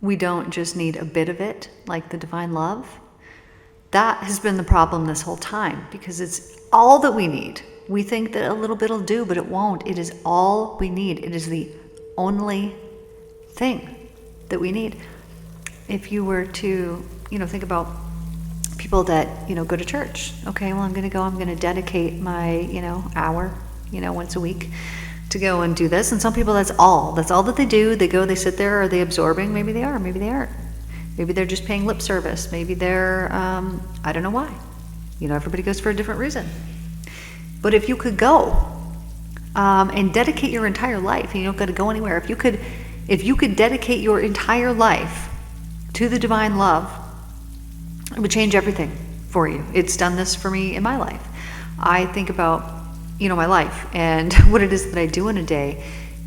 we don't just need a bit of it, like the divine love. That has been the problem this whole time, because it's all that we need. We think that a little bit will do, but it won't. It is all we need. It is the only thing that we need. If you were to, think about people that, go to church. Okay, well, I'm going to dedicate my, hour, once a week to go and do this. And some people, that's all that they do. They go, they sit there. Are they absorbing? Maybe they are, maybe they aren't. Maybe they're just paying lip service. Maybe they're, I don't know why. Everybody goes for a different reason. But if you could go and dedicate your entire life, and you don't got to go anywhere. If you could dedicate your entire life to the divine love, it would change everything for you. It's done this for me in my life. I think about, my life and what it is that I do in a day,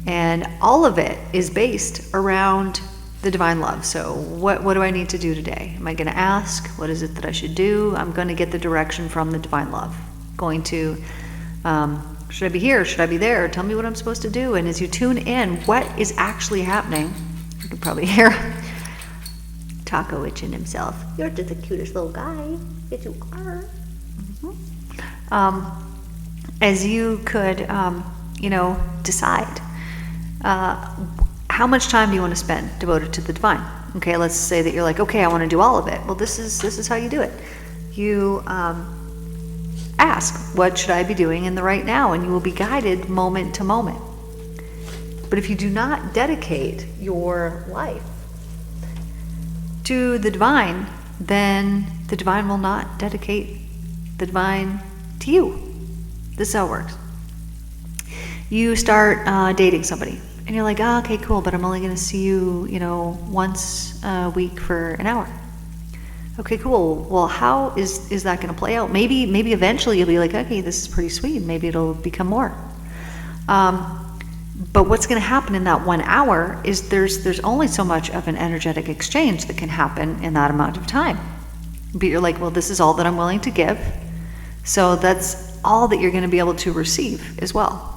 and all of it is based around the divine love. So what do I need to do today? Am I going to ask? What is it that I should do? I'm going to get the direction from the divine love. Going to, should I be here? Should I be there? Tell me what I'm supposed to do. And as you tune in, what is actually happening, you can probably hear Taco itching himself. You're just the cutest little guy. Yes, you are. Mm-hmm. As you could, decide how much time do you want to spend devoted to the divine. Okay, let's say that you're like, okay, I want to do all of it. Well, this is how you do it. You ask, what should I be doing in the right now? And you will be guided moment to moment. But if you do not dedicate your life to the divine, then the divine will not dedicate the divine to you. This is how it works. You start dating somebody, and you're like, oh, okay, cool, but I'm only going to see you, once a week for an hour. Okay, cool. Well, how is that going to play out? Maybe eventually you'll be like, okay, this is pretty sweet. Maybe it'll become more. But what's going to happen in that 1 hour is there's only so much of an energetic exchange that can happen in that amount of time. But you're like, well, this is all that I'm willing to give. So that's all that you're going to be able to receive as well.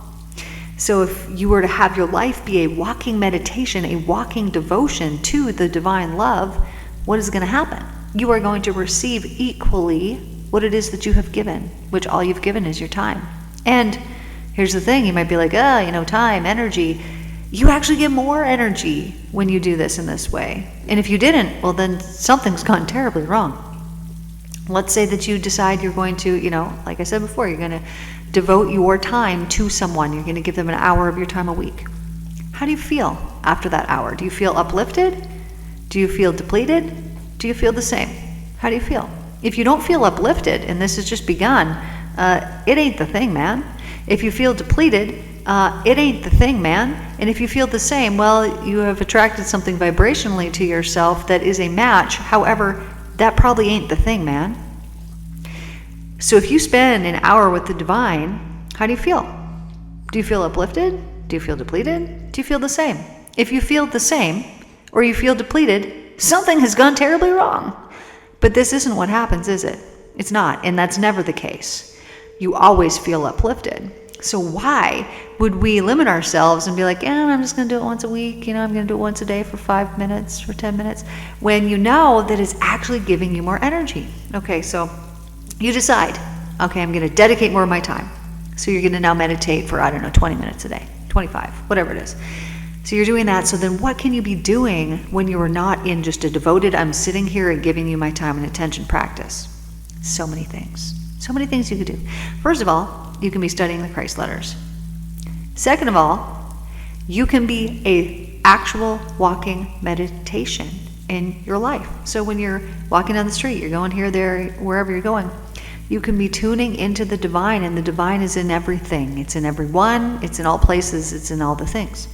So if you were to have your life be a walking meditation, a walking devotion to the divine love, what is going to happen? You are going to receive equally what it is that you have given, which all you've given is your time. And here's the thing, you might be like, time, energy. You actually get more energy when you do this in this way. And if you didn't, well, then something's gone terribly wrong. Let's say that you decide you're going to, like I said before, you're going to devote your time to someone. You're going to give them an hour of your time a week. How do you feel after that hour? Do you feel uplifted? Do you feel depleted? Do you feel the same? How do you feel? If you don't feel uplifted, and this has just begun, it ain't the thing, man. If you feel depleted, it ain't the thing, man. And if you feel the same, well, you have attracted something vibrationally to yourself that is a match. However, that probably ain't the thing, man. So if you spend an hour with the divine, how do you feel? Do you feel uplifted? Do you feel depleted? Do you feel the same? If you feel the same, or you feel depleted, something has gone terribly wrong. But this isn't what happens, is it? It's not, and that's never the case. You always feel uplifted. So why would we limit ourselves and be like, I'm just going to do it once a week, I'm going to do it once a day for 5 minutes, for 10 minutes, when you know that it's actually giving you more energy? Okay, so you decide, okay, I'm going to dedicate more of my time. So you're going to now meditate for, 20 minutes a day, 25, whatever it is. So you're doing that. So then what can you be doing when you are not in just a devoted, I'm sitting here and giving you my time and attention practice? So many things. So many things you could do. First of all, you can be studying the Christ letters. Second of all, you can be a actual walking meditation in your life. So when you're walking down the street, you're going here, there, wherever you're going, you can be tuning into the divine, and the divine is in everything. It's in everyone, it's in all places, it's in all the things.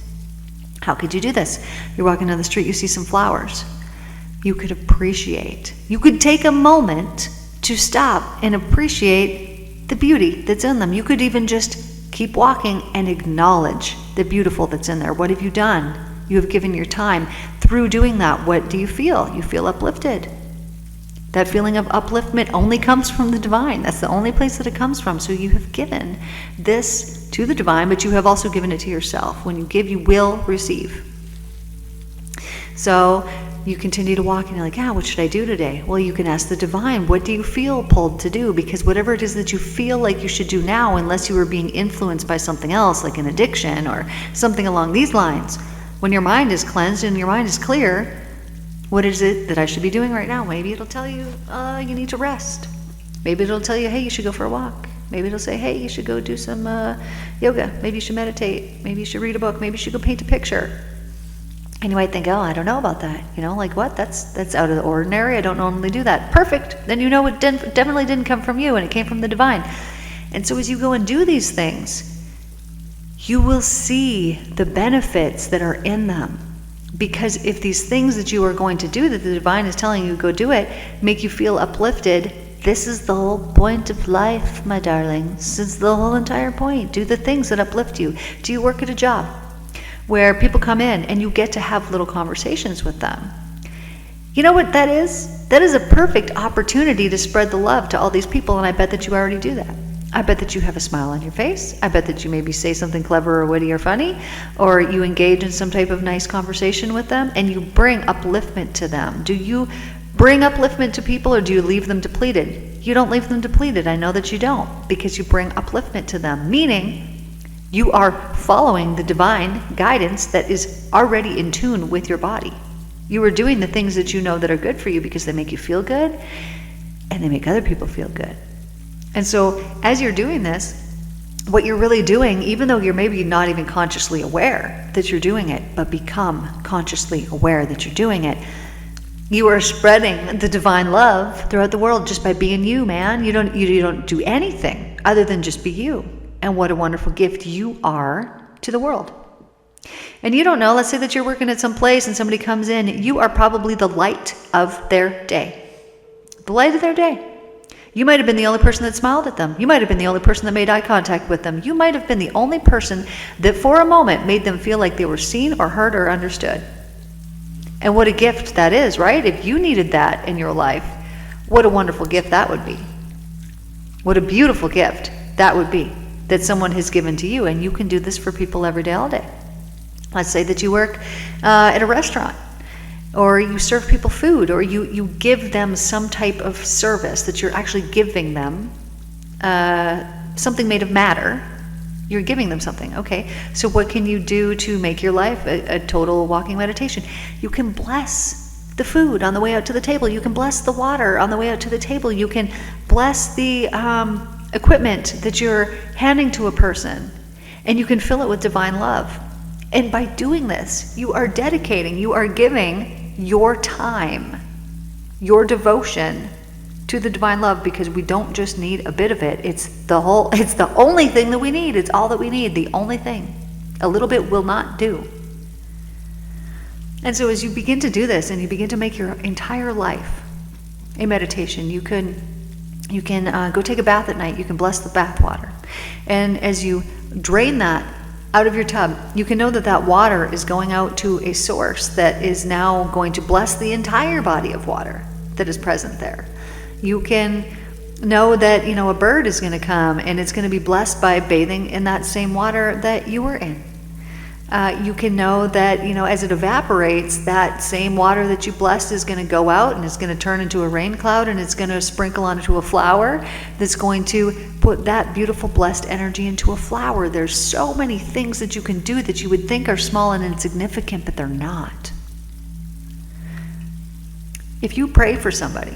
How could you do this? You're walking down the street, you see some flowers. You could appreciate. You could take a moment to stop and appreciate the beauty that's in them. You could even just keep walking and acknowledge the beautiful that's in there. What have you done? You have given your time. Through doing that, what do you feel? You feel uplifted. That feeling of upliftment only comes from the divine. That's the only place that it comes from. So you have given this to the divine, but you have also given it to yourself. When you give, you will receive. So you continue to walk and you're like, what should I do today? Well, you can ask the divine, what do you feel pulled to do? Because whatever it is that you feel like you should do now, unless you were being influenced by something else, like an addiction or something along these lines, when your mind is cleansed and your mind is clear, what is it that I should be doing right now? Maybe it'll tell you, you need to rest. Maybe it'll tell you, hey, you should go for a walk. Maybe it'll say, hey, you should go do some yoga. Maybe you should meditate. Maybe you should read a book. Maybe you should go paint a picture. And you might think, I don't know about that. Like what? That's out of the ordinary. I don't normally do that. Perfect. Then you know it definitely didn't come from you and it came from the divine. And so as you go and do these things, you will see the benefits that are in them. Because if these things that you are going to do, that the divine is telling you go do it, make you feel uplifted, this is the whole point of life, my darlings. This is the whole entire point. Do the things that uplift you. Do you work at a job where people come in and you get to have little conversations with them? You know what that is? That is a perfect opportunity to spread the love to all these people, and I bet that you already do that. I bet that you have a smile on your face. I bet that you maybe say something clever or witty or funny, or you engage in some type of nice conversation with them, and you bring upliftment to them. Do you bring upliftment to people, or do you leave them depleted? You don't leave them depleted. I know that you don't, because you bring upliftment to them, meaning you are following the divine guidance that is already in tune with your body. You are doing the things that you know that are good for you because they make you feel good and they make other people feel good. And so as you're doing this, what you're really doing, even though you're maybe not even consciously aware that you're doing it, but become consciously aware that you're doing it, you are spreading the divine love throughout the world just by being you, man. You don't do anything other than just be you. And what a wonderful gift you are to the world. And you don't know, let's say that you're working at some place and somebody comes in, you are probably the light of their day. The light of their day. You might have been the only person that smiled at them. You might have been the only person that made eye contact with them. You might have been the only person that for a moment made them feel like they were seen or heard or understood. And what a gift that is, right? If you needed that in your life, what a wonderful gift that would be. What a beautiful gift that would be, that someone has given to you. And you can do this for people every day, all day. Let's say that you work at a restaurant, or you serve people food, or you give them some type of service that you're actually giving them something made of matter. You're giving them something. Okay, so what can you do to make your life a total walking meditation? You can bless the food on the way out to the table. You can bless the water on the way out to the table. You can bless the equipment that you're handing to a person, and you can fill it with divine love. And by doing this, you are dedicating, you are giving your time, your devotion to the divine love, because we don't just need a bit of it. It's the only thing that we need. It's all that we need, the only thing. A little bit will not do. And so as you begin to do this and you begin to make your entire life a meditation, you can go take a bath at night. You can bless the bath water. And as you drain that out of your tub, you can know that that water is going out to a source that is now going to bless the entire body of water that is present there. You can know that, a bird is going to come and it's going to be blessed by bathing in that same water that you were in. You can know that, as it evaporates, that same water that you blessed is going to go out and it's going to turn into a rain cloud, and it's going to sprinkle onto a flower that's going to put that beautiful blessed energy into a flower. There's so many things that you can do that you would think are small and insignificant, but they're not. If you pray for somebody,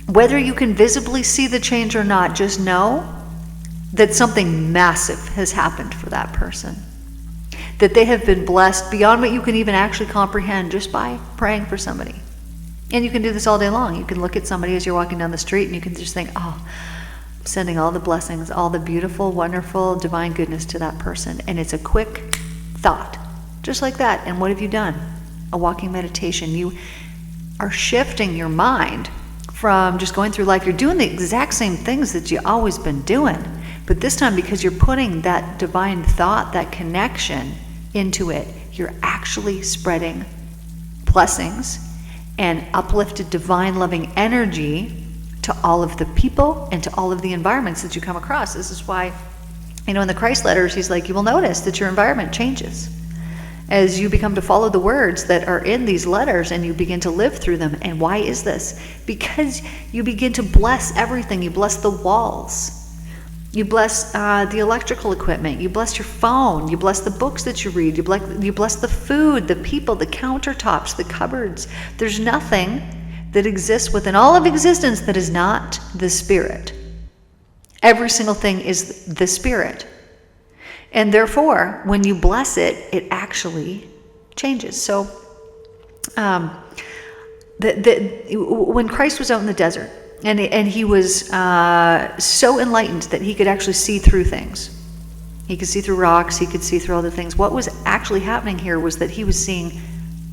whether you can visibly see the change or not, just know that something massive has happened for that person. That they have been blessed beyond what you can even actually comprehend just by praying for somebody. And you can do this all day long. You can look at somebody as you're walking down the street and you can just think, I'm sending all the blessings, all the beautiful, wonderful, divine goodness to that person. And it's a quick thought, just like that. And what have you done? A walking meditation. You are shifting your mind from just going through life. You're doing the exact same things that you've always been doing. But this time, because you're putting that divine thought, that connection into it, you're actually spreading blessings and uplifted divine loving energy to all of the people and to all of the environments that you come across. This is why, in the Christ letters, he's like, you will notice that your environment changes. as you become to follow the words that are in these letters and you begin to live through them. And why is this? Because you begin to bless everything. You bless the walls. You bless the electrical equipment. You bless your phone. You bless the books that you read. You bless the food, the people, the countertops, the cupboards. There's nothing that exists within all of existence that is not the Spirit. Every single thing is the Spirit. And therefore, when you bless it, it actually changes. So when Christ was out in the desert, and he was so enlightened that he could actually see through things. He could see through rocks. He could see through other things. What was actually happening here was that he was seeing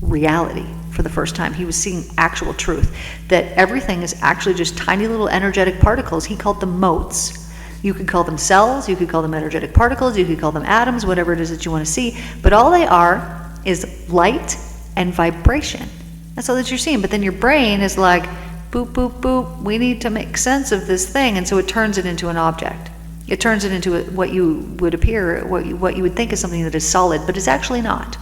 reality for the first time. He was seeing actual truth. That everything is actually just tiny little energetic particles. He called them motes. You could call them cells. You could call them energetic particles. You could call them atoms, whatever it is that you want to see. But all they are is light and vibration. That's all that you're seeing. But then your brain is like, boop, boop, boop, we need to make sense of this thing. And so it turns it into an object. It turns it into what you would appear, what you would think is something that is solid, but it's actually not.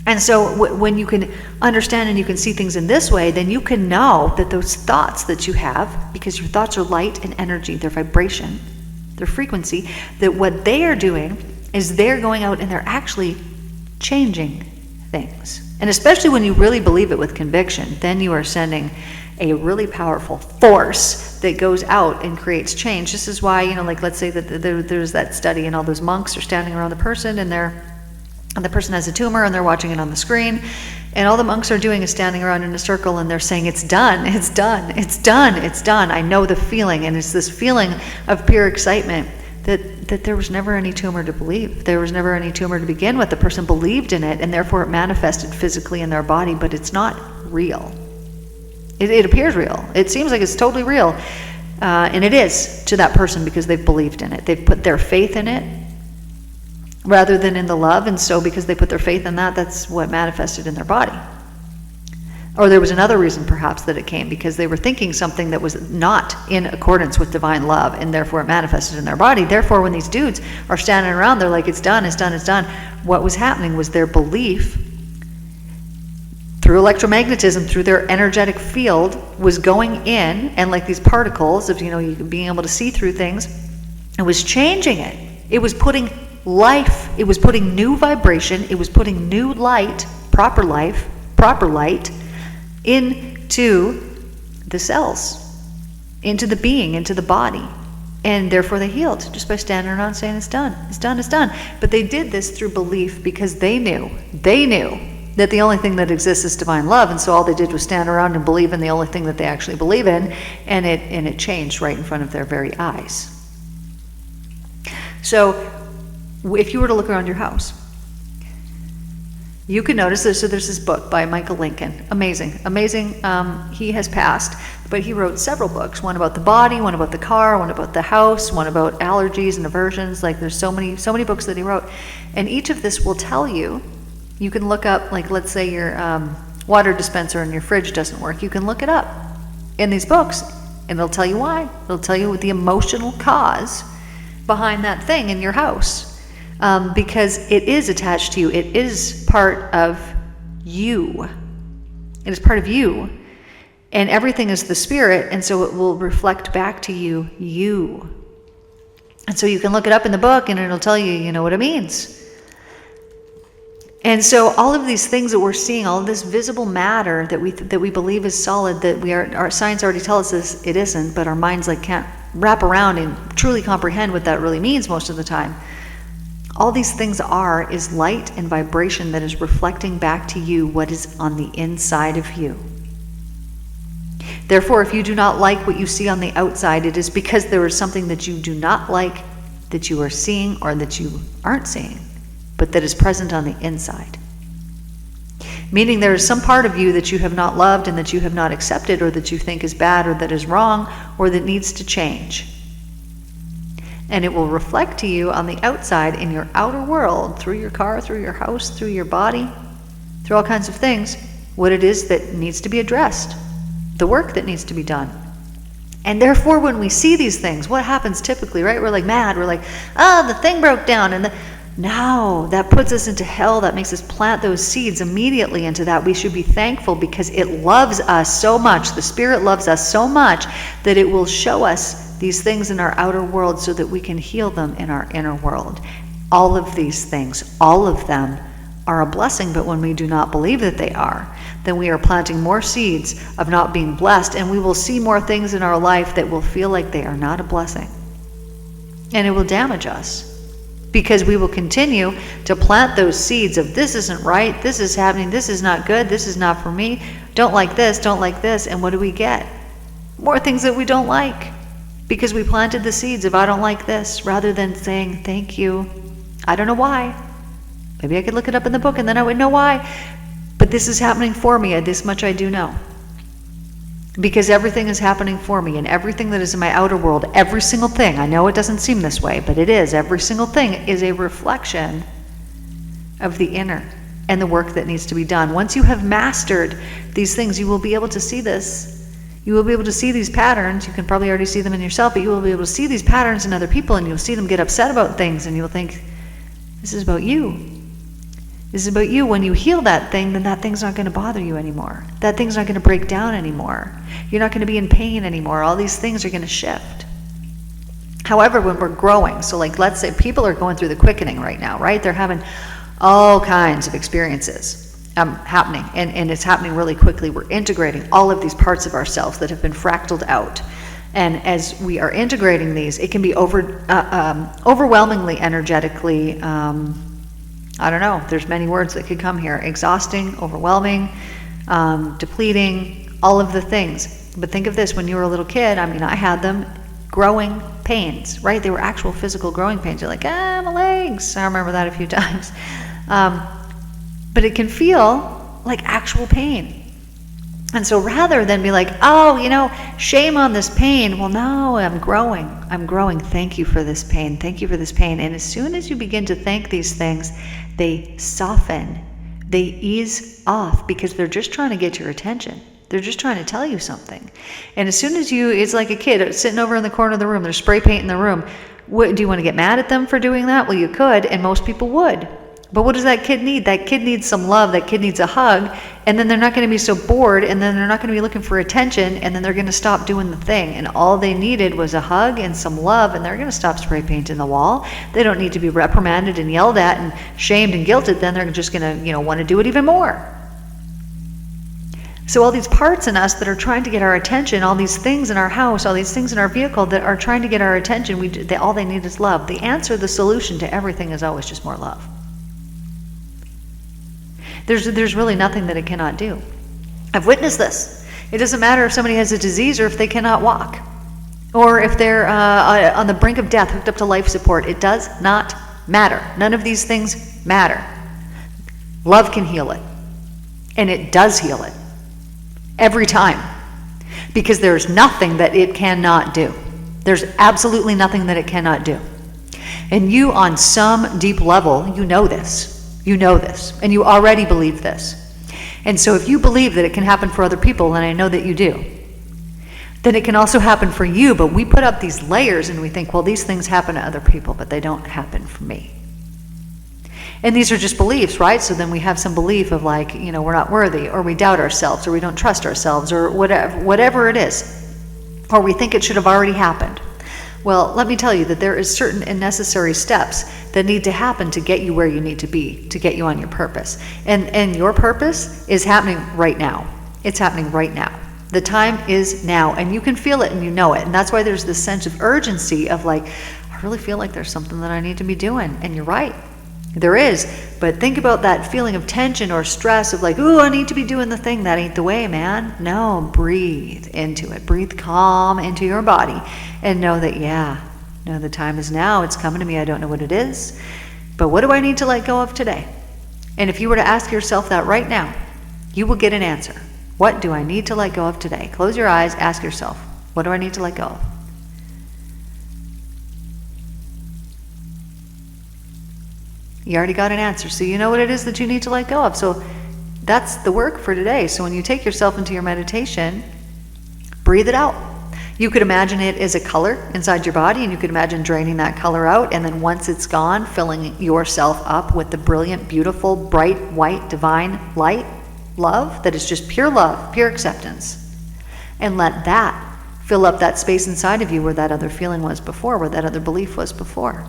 And so when you can understand and you can see things in this way, then you can know that those thoughts that you have, because your thoughts are light and energy, they're vibration, they're frequency, that what they are doing is they're going out and they're actually changing things. And especially when you really believe it with conviction, then you are sending a really powerful force that goes out and creates change. This is why, like let's say that there's that study and all those monks are standing around the person and the person has a tumor and they're watching it on the screen. And all the monks are doing is standing around in a circle and they're saying, it's done, it's done, it's done, it's done. I know the feeling. And it's this feeling of pure excitement that there was never any tumor to believe. There was never any tumor to begin with. The person believed in it and therefore it manifested physically in their body, but it's not real. It appears real. It seems like it's totally real. And it is to that person because they've believed in it. They've put their faith in it rather than in the love. And so because they put their faith in that, that's what manifested in their body. Or there was another reason perhaps that it came because they were thinking something that was not in accordance with divine love and therefore it manifested in their body. Therefore, when these dudes are standing around, they're like, it's done, it's done, it's done. What was happening was their belief through electromagnetism, through their energetic field, was going in, and like these particles of, you being able to see through things, it was changing it. It was putting life, it was putting new vibration, it was putting new light, proper life, proper light, into the cells, into the being, into the body. And therefore they healed just by standing around saying it's done, it's done, it's done. But they did this through belief because they knew that the only thing that exists is divine love. And so all they did was stand around and believe in the only thing that they actually believe in, and it changed right in front of their very eyes. So if you were to look around your house, you can notice this. So there's this book by Michael Lincoln. Amazing. He has passed, but he wrote several books. One about the body, one about the car, one about the house, one about allergies and aversions. Like there's so many books that he wrote. And each of this will tell you, you can look up, like let's say your water dispenser in your fridge doesn't work. You can look it up in these books and it'll tell you why. It'll tell you the emotional cause behind that thing in your house. Because it is attached to you. It is part of you. It is part of you. And everything is the spirit, and so it will reflect back to you. And so you can look it up in the book, and it'll tell you, what it means. And so all of these things that we're seeing, all of this visible matter that we believe is solid, that our science already tells us it isn't, but our minds can't wrap around and truly comprehend what that really means most of the time. All these things is light and vibration that is reflecting back to you what is on the inside of you. Therefore, if you do not like what you see on the outside, it is because there is something that you do not like that you are seeing or that you aren't seeing, but that is present on the inside. Meaning there is some part of you that you have not loved and that you have not accepted, or that you think is bad or that is wrong or that needs to change. And it will reflect to you on the outside in your outer world, through your car, through your house, through your body, through all kinds of things, what it is that needs to be addressed, the work that needs to be done. And therefore, when we see these things, what happens typically, right? We're mad. We're the thing broke down. And No, that puts us into hell. That makes us plant those seeds immediately into that. We should be thankful because it loves us so much. The Spirit loves us so much that it will show us these things in our outer world so that we can heal them in our inner world. All of these things, all of them are a blessing, but when we do not believe that they are, then we are planting more seeds of not being blessed, and we will see more things in our life that will feel like they are not a blessing. And it will damage us. Because we will continue to plant those seeds of this isn't right, this is happening, this is not good, this is not for me, don't like this, and what do we get? More things that we don't like. Because we planted the seeds of I don't like this, rather than saying thank you. I don't know why. Maybe I could look it up in the book and then I would know why. But this is happening for me, this much I do know. Because everything is happening for me, and everything that is in my outer world, every single thing, I know it doesn't seem this way, but it is, every single thing is a reflection of the inner and the work that needs to be done. Once you have mastered these things, you will be able to see this. You will be able to see these patterns. You can probably already see them in yourself, but you will be able to see these patterns in other people, and you'll see them get upset about things, and you'll think, this is about you. This is about you. When you heal that thing, then that thing's not going to bother you anymore. That thing's not going to break down anymore. You're not going to be in pain anymore. All these things are going to shift. However, when we're growing, so like let's say people are going through the quickening right now, right? They're having all kinds of experiences happening, and it's happening really quickly. We're integrating all of these parts of ourselves that have been fractaled out. And as we are integrating these, it can be overwhelmingly energetically I don't know, there's many words that could come here. Exhausting, overwhelming, depleting, all of the things. But think of this, when you were a little kid, I mean, I had them, growing pains, right? They were actual physical growing pains. You're like, my legs. I remember that a few times. But it can feel like actual pain. And so rather than be like, shame on this pain. Well, no, I'm growing. Thank you for this pain. Thank you for this pain. And as soon as you begin to thank these things, they soften. They ease off because they're just trying to get your attention. They're just trying to tell you something. And as soon as it's like a kid sitting over in the corner of the room, there's spray paint in the room. Do you want to get mad at them for doing that? Well, you could, and most people would. But what does that kid need? That kid needs some love. That kid needs a hug. And then they're not going to be so bored. And then they're not going to be looking for attention. And then they're going to stop doing the thing. And all they needed was a hug and some love. And they're going to stop spray painting the wall. They don't need to be reprimanded and yelled at and shamed and guilted. Then they're just going to, want to do it even more. So all these parts in us that are trying to get our attention, all these things in our house, all these things in our vehicle that are trying to get our attention, all they need is love. The answer, the solution to everything is always just more love. There's really nothing that it cannot do. I've witnessed this. It doesn't matter if somebody has a disease or if they cannot walk, or if they're on the brink of death, hooked up to life support. It does not matter. None of these things matter. Love can heal it, and it does heal it every time, because there's nothing that it cannot do. There's absolutely nothing that it cannot do. And you, on some deep level, you know this. You know this, and you already believe this. And so if you believe that it can happen for other people, and I know that you do, then it can also happen for you. But we put up these layers and we think, well, these things happen to other people, but they don't happen for me. And these are just beliefs, right? So then we have some belief of like, we're not worthy, or we doubt ourselves, or we don't trust ourselves, or whatever it is. Or we think it should have already happened. Well, let me tell you that there is certain and necessary steps that need to happen to get you where you need to be, to get you on your purpose. And your purpose is happening right now. It's happening right now. The time is now, and you can feel it and you know it. And that's why there's this sense of urgency of like, I really feel like there's something that I need to be doing. And you're right. There is. But think about that feeling of tension or stress of like, ooh, I need to be doing the thing. That ain't the way, man. No, breathe into it. Breathe calm into your body and know that, the time is now. It's coming to me. I don't know what it is. But what do I need to let go of today? And if you were to ask yourself that right now, you will get an answer. What do I need to let go of today? Close your eyes. Ask yourself, what do I need to let go of? You already got an answer. So you know what it is that you need to let go of. So that's the work for today. So when you take yourself into your meditation, breathe it out. You could imagine it as a color inside your body, and you could imagine draining that color out, and then once it's gone, filling yourself up with the brilliant, beautiful, bright, white, divine light, love, that is just pure love, pure acceptance. And let that fill up that space inside of you where that other feeling was before, where that other belief was before.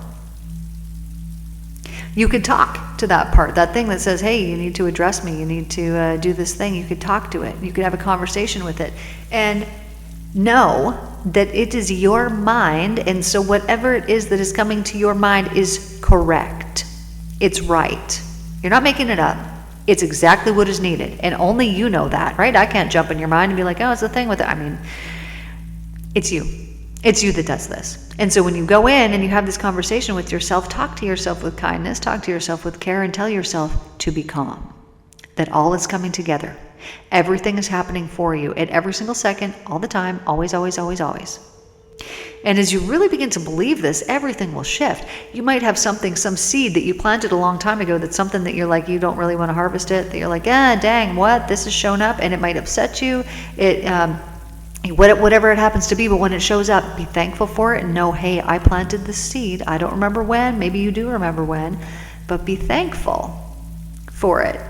You could talk to that part, that thing that says, hey, you need to address me, you need to do this thing. You could talk to it. You could have a conversation with it. And know that it is your mind, and so whatever it is that is coming to your mind is correct. It's right. You're not making it up. It's exactly what is needed, and only you know that, right? I can't jump in your mind and be like, oh, it's the thing with it. I mean, it's you. It's you that does this. And so when you go in and you have this conversation with yourself, talk to yourself with kindness, talk to yourself with care, and tell yourself to be calm, that all is coming together. Everything is happening for you at every single second, all the time, always, always, always, always. And as you really begin to believe this, everything will shift. You might have something, some seed that you planted a long time ago that's something that you're like, you don't really want to harvest it, that you're like, dang, what? This has shown up, and it might upset you. Whatever it happens to be, but when it shows up, be thankful for it and know, hey, I planted this seed. I don't remember when, maybe you do remember when, but be thankful for it.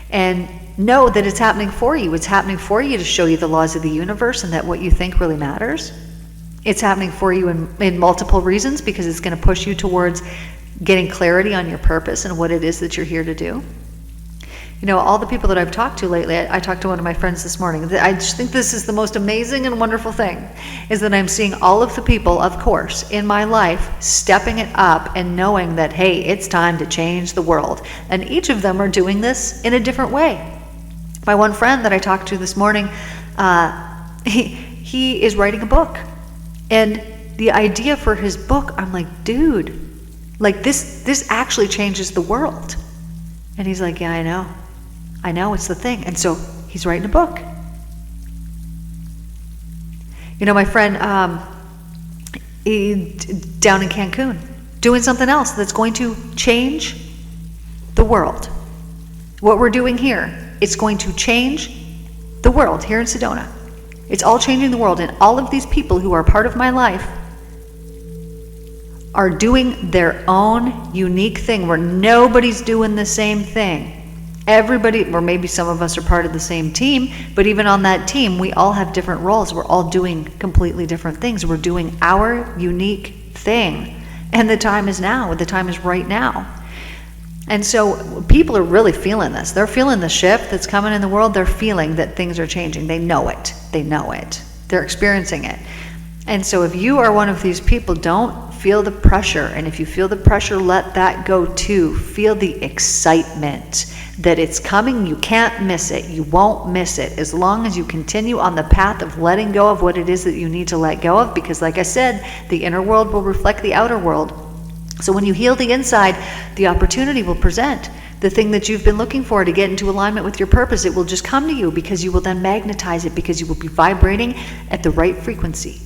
And know that it's happening for you. It's happening for you to show you the laws of the universe and that what you think really matters. It's happening for you in multiple reasons, because it's going to push you towards getting clarity on your purpose and what it is that you're here to do. You know, all the people that I've talked to lately, I talked to one of my friends this morning. I just think this is the most amazing and wonderful thing, is that I'm seeing all of the people, of course, in my life stepping it up and knowing that, hey, it's time to change the world. And each of them are doing this in a different way. My one friend that I talked to this morning, he is writing a book. And the idea for his book, I'm like, dude, like this actually changes the world. And he's like, yeah, I know, it's the thing. And so he's writing a book. You know, my friend down in Cancun, doing something else that's going to change the world. What we're doing here, it's going to change the world here in Sedona. It's all changing the world, and all of these people who are part of my life are doing their own unique thing where nobody's doing the same thing. Everybody, or maybe some of us are part of the same team, but even on that team, we all have different roles. We're all doing completely different things. We're doing our unique thing. And the time is now. The time is right now. And so people are really feeling this. They're feeling the shift that's coming in the world. They're feeling that things are changing. They know it. They know it. They're experiencing it. And so if you are one of these people, don't feel the pressure. And if you feel the pressure, let that go too. Feel the excitement that it's coming. You can't miss it. You won't miss it as long as you continue on the path of letting go of what it is that you need to let go of. Because like I said, the inner world will reflect the outer world. So when you heal the inside, the opportunity will present. The thing that you've been looking for to get into alignment with your purpose, it will just come to you, because you will then magnetize it, because you will be vibrating at the right frequency.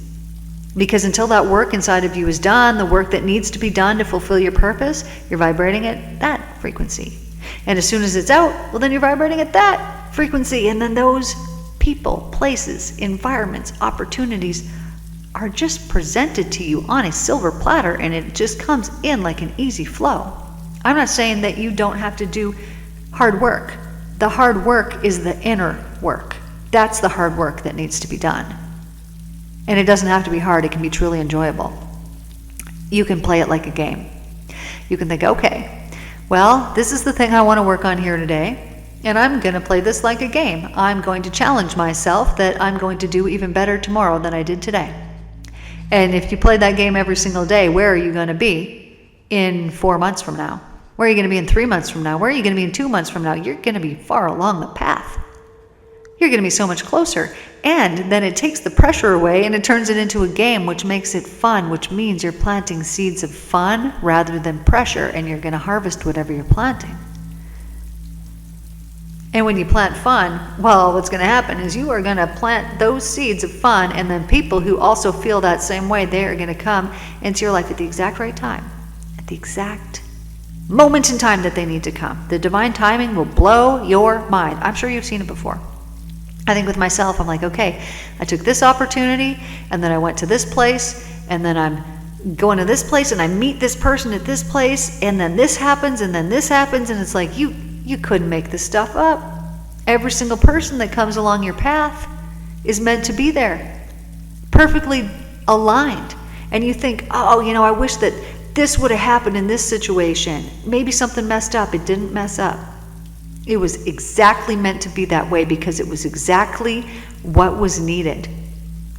Because until that work inside of you is done, the work that needs to be done to fulfill your purpose, you're vibrating at that frequency. And as soon as it's out, well, then you're vibrating at that frequency. And then those people, places, environments, opportunities are just presented to you on a silver platter, and it just comes in like an easy flow. I'm not saying that you don't have to do hard work. The hard work is the inner work. That's the hard work that needs to be done. And it doesn't have to be hard. It can be truly enjoyable. You can play it like a game. You can think, okay, well, this is the thing I want to work on here today, and I'm going to play this like a game. I'm going to challenge myself that I'm going to do even better tomorrow than I did today. And if you play that game every single day, where are you going to be in 4 months from now? Where are you going to be in 3 months from now? Where are you going to be in 2 months from now? You're going to be far along the path. You're going to be so much closer. And then it takes the pressure away and it turns it into a game, which makes it fun, which means you're planting seeds of fun rather than pressure, and you're going to harvest whatever you're planting. And when you plant fun, well, what's going to happen is you are going to plant those seeds of fun, and then people who also feel that same way, they are going to come into your life at the exact right time, at the exact moment in time that they need to come. The divine timing will blow your mind. I'm sure you've seen it before. I think with myself, I'm like, okay, I took this opportunity, and then I went to this place, and then I'm going to this place, and I meet this person at this place, and then this happens, and then this happens, and it's like, you couldn't make this stuff up. Every single person that comes along your path is meant to be there, perfectly aligned. And you think, oh, I wish that this would have happened in this situation. Maybe something messed up. It didn't mess up. It was exactly meant to be that way because it was exactly what was needed.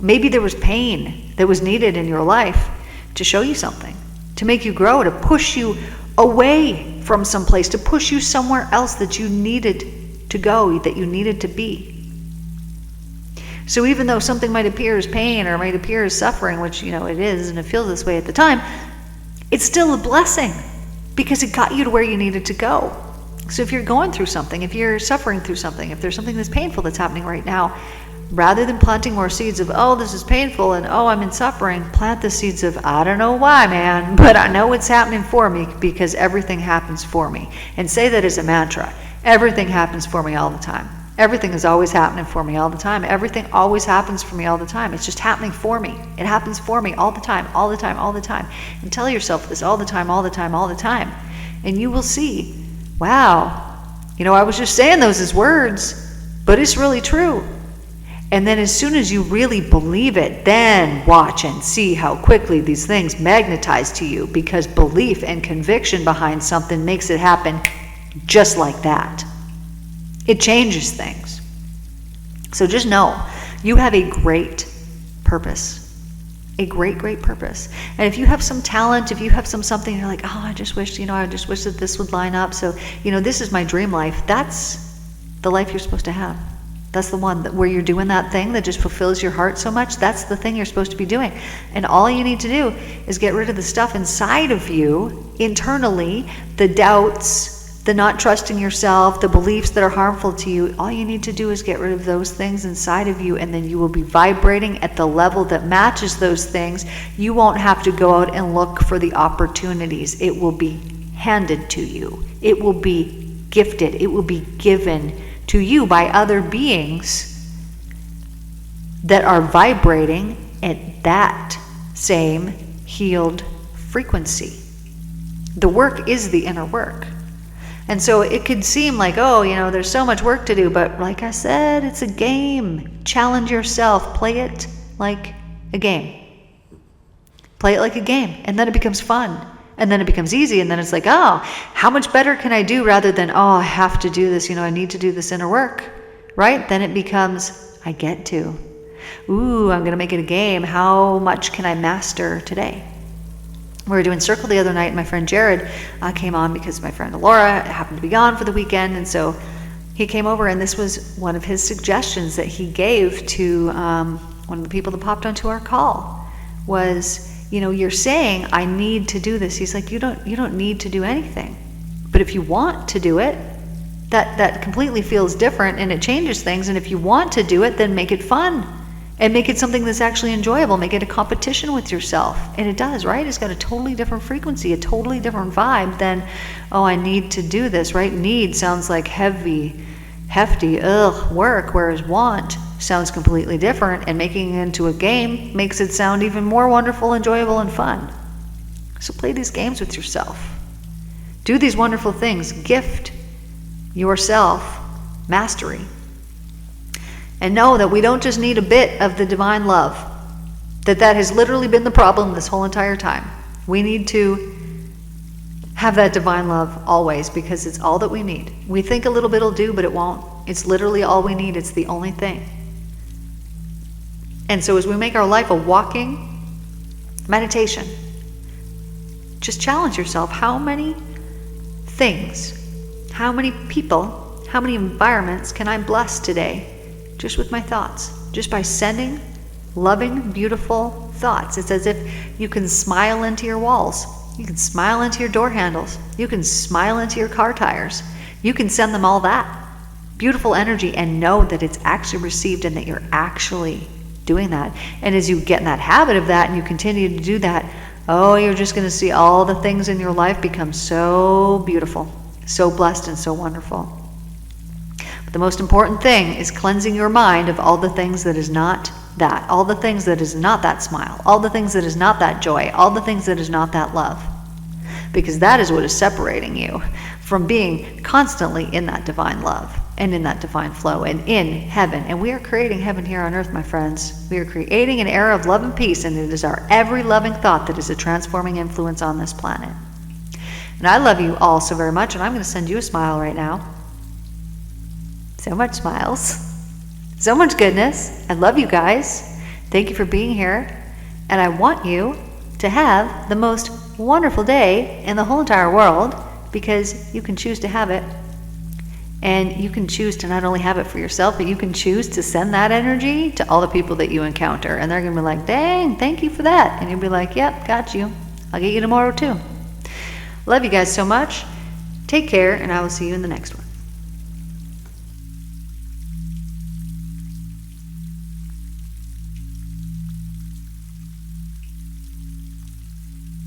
Maybe there was pain that was needed in your life to show you something, to make you grow, to push you away from someplace, to push you somewhere else that you needed to go, that you needed to be. So even though something might appear as pain or might appear as suffering, which it is and it feels this way at the time, it's still a blessing because it got you to where you needed to go. So if you're going through something, if you're suffering through something, if there's something that's painful that's happening right now, rather than planting more seeds of, oh, this is painful and oh, I'm in suffering, plant the seeds of, I don't know why, man, but I know it's happening for me because everything happens for me. And say that as a mantra. Everything happens for me all the time. Everything is always happening for me all the time. Everything always happens for me all the time. It's just happening for me. It happens for me all the time, all the time, all the time. And tell yourself this all the time, all the time, all the time. And you will see, wow, I was just saying those as words, but it's really true. And then as soon as you really believe it, then watch and see how quickly these things magnetize to you, because belief and conviction behind something makes it happen just like that. It changes things. So just know, you have a great purpose. A great, great purpose. And if you have some talent, if you have something, you're like, oh, I just wish that this would line up. So, this is my dream life. That's the life you're supposed to have. That's the one where you're doing that thing that just fulfills your heart so much. That's the thing you're supposed to be doing. And all you need to do is get rid of the stuff inside of you, internally, the doubts, the not trusting yourself, the beliefs that are harmful to you. All you need to do is get rid of those things inside of you, and then you will be vibrating at the level that matches those things. You won't have to go out and look for the opportunities. It will be handed to you. It will be gifted. It will be given to you by other beings that are vibrating at that same healed frequency. The work is the inner work. And so it could seem like, oh, there's so much work to do, but like I said, it's a game. Challenge yourself. Play it like a game. Play it like a game, and then it becomes fun, and then it becomes easy, and then it's like, oh, how much better can I do, rather than, oh, I have to do this, I need to do this inner work, right? Then it becomes, I get to. Ooh, I'm going to make it a game. How much can I master today? We were doing Circle the other night, and my friend Jared came on because my friend Laura happened to be gone for the weekend, and so he came over, and this was one of his suggestions that he gave to one of the people that popped onto our call was, you're saying, I need to do this. He's like, you don't need to do anything. But if you want to do it, that completely feels different, and it changes things. And if you want to do it, then make it fun. And make it something that's actually enjoyable. Make it a competition with yourself. And it does, right? It's got a totally different frequency, a totally different vibe than, oh, I need to do this, right? Need sounds like heavy, hefty, work, whereas want sounds completely different. And making it into a game makes it sound even more wonderful, enjoyable, and fun. So play these games with yourself. Do these wonderful things. Gift yourself mastery. And know that we don't just need a bit of the divine love, that has literally been the problem this whole entire time. We need to have that divine love always, because it's all that we need. We think a little bit will do, but it won't. It's literally all we need. It's the only thing. And so as we make our life a walking meditation, just challenge yourself. How many things, how many people, how many environments can I bless today? Just with my thoughts, just by sending loving, beautiful thoughts. It's as if you can smile into your walls. You can smile into your door handles. You can smile into your car tires. You can send them all that beautiful energy and know that it's actually received and that you're actually doing that. And as you get in that habit of that and you continue to do that, oh, you're just going to see all the things in your life become so beautiful, so blessed, and so wonderful. The most important thing is cleansing your mind of all the things that is not that, all the things that is not that smile, all the things that is not that joy, all the things that is not that love. Because that is what is separating you from being constantly in that divine love and in that divine flow and in heaven. And we are creating heaven here on earth, my friends. We are creating an era of love and peace, and it is our every loving thought that is a transforming influence on this planet. And I love you all so very much, and I'm going to send you a smile right now. So much smiles. So much goodness. I love you guys. Thank you for being here. And I want you to have the most wonderful day in the whole entire world, because you can choose to have it. And you can choose to not only have it for yourself, but you can choose to send that energy to all the people that you encounter. And they're going to be like, dang, thank you for that. And you'll be like, yep, got you. I'll get you tomorrow too. Love you guys so much. Take care, and I will see you in the next one.